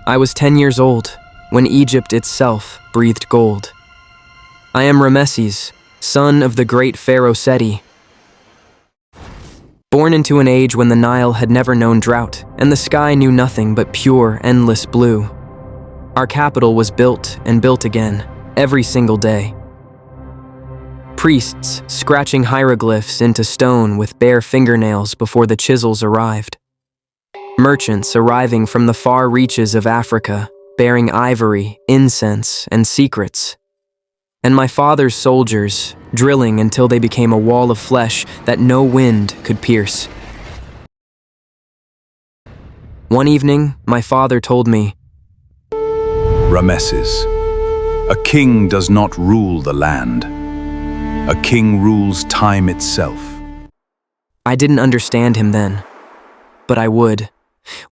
I was 10 years old when Egypt itself breathed gold. I am Ramesses, son of the great Pharaoh Seti. Born into an age when the Nile had never known drought and the sky knew nothing but pure, endless blue. Our capital was built and built again, every single day. Priests scratching hieroglyphs into stone with bare fingernails before the chisels arrived. Merchants arriving from the far reaches of Africa, bearing ivory, incense, and secrets. And my father's soldiers drilling until they became a wall of flesh that no wind could pierce. One evening, my father told me, Ramesses, a king does not rule the land. A king rules time itself. I didn't understand him then, but I would,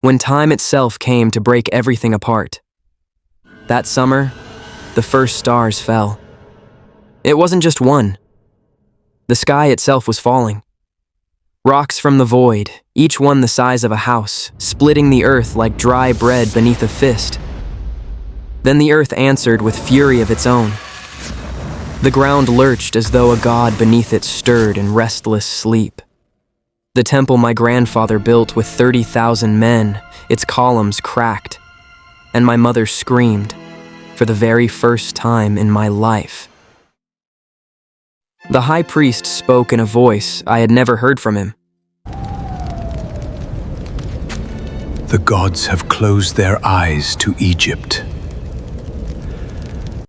when time itself came to break everything apart. That summer, the first stars fell. It wasn't just one. The sky itself was falling. Rocks from the void, each one the size of a house, splitting the earth like dry bread beneath a fist. Then the earth answered with fury of its own. The ground lurched as though a god beneath it stirred in restless sleep. The temple my grandfather built with 30,000 men, its columns cracked, and my mother screamed for the very first time in my life. The high priest spoke in a voice I had never heard from him. The gods have closed their eyes to Egypt.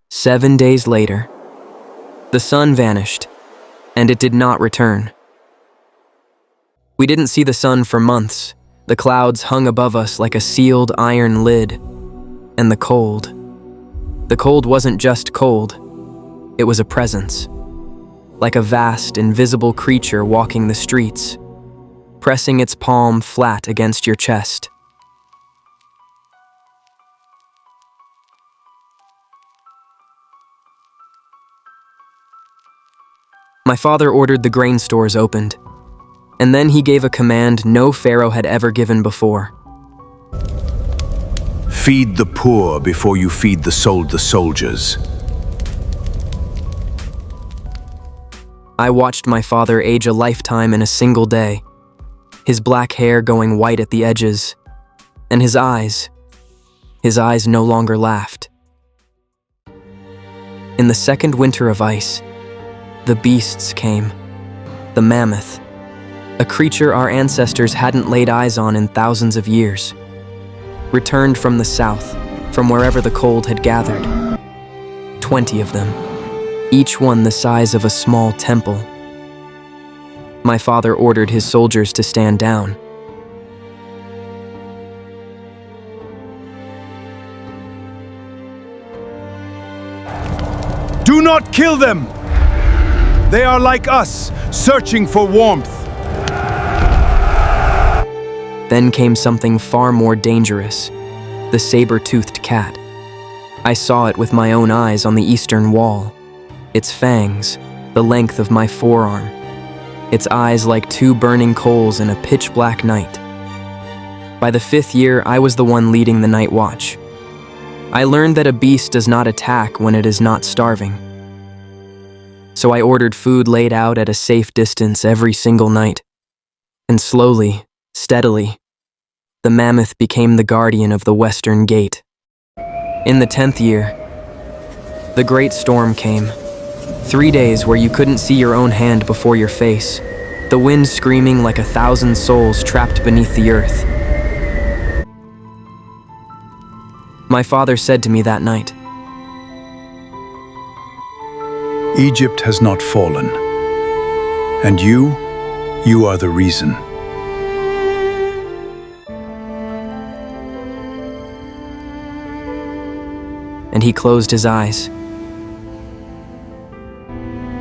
7 days later, the sun vanished, and it did not return. We didn't see the sun for months. The clouds hung above us like a sealed iron lid. And the cold wasn't just cold. It was a presence. Like a vast, invisible creature walking the streets, pressing its palm flat against your chest. My father ordered the grain stores opened, and then he gave a command no pharaoh had ever given before. Feed the poor before you feed the soldiers. I watched my father age a lifetime in a single day, his black hair going white at the edges, and his eyes no longer laughed. In the second winter of ice, the beasts came, the mammoth, a creature our ancestors hadn't laid eyes on in thousands of years, returned from the south, from wherever the cold had gathered. 20 of them, each one the size of a small temple. My father ordered his soldiers to stand down. Do not kill them! They are like us, searching for warmth. Then came something far more dangerous, the saber-toothed cat. I saw it with my own eyes on the eastern wall. Its fangs, the length of my forearm. Its eyes like two burning coals in a pitch-black night. By the 5th year, I was the one leading the night watch. I learned that a beast does not attack when it is not starving. So I ordered food laid out at a safe distance every single night. And slowly, steadily, the mammoth became the guardian of the western gate. In the 10th year, the great storm came. 3 days where you couldn't see your own hand before your face, the wind screaming like 1,000 souls trapped beneath the earth. My father said to me that night, Egypt has not fallen, and you are the reason. And he closed his eyes.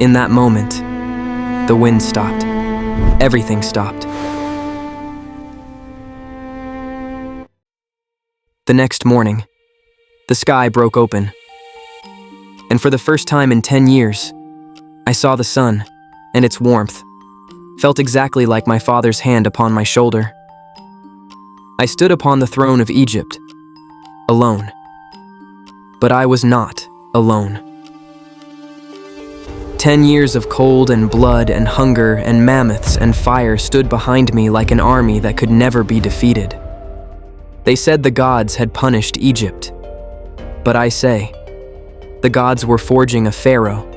In that moment, the wind stopped. Everything stopped. The next morning, the sky broke open. And for the first time in 10 years, I saw the sun, and its warmth felt exactly like my father's hand upon my shoulder. I stood upon the throne of Egypt, alone. But I was not alone. 10 years of cold and blood and hunger and mammoths and fire stood behind me like an army that could never be defeated. They said the gods had punished Egypt. But I say, the gods were forging a Pharaoh,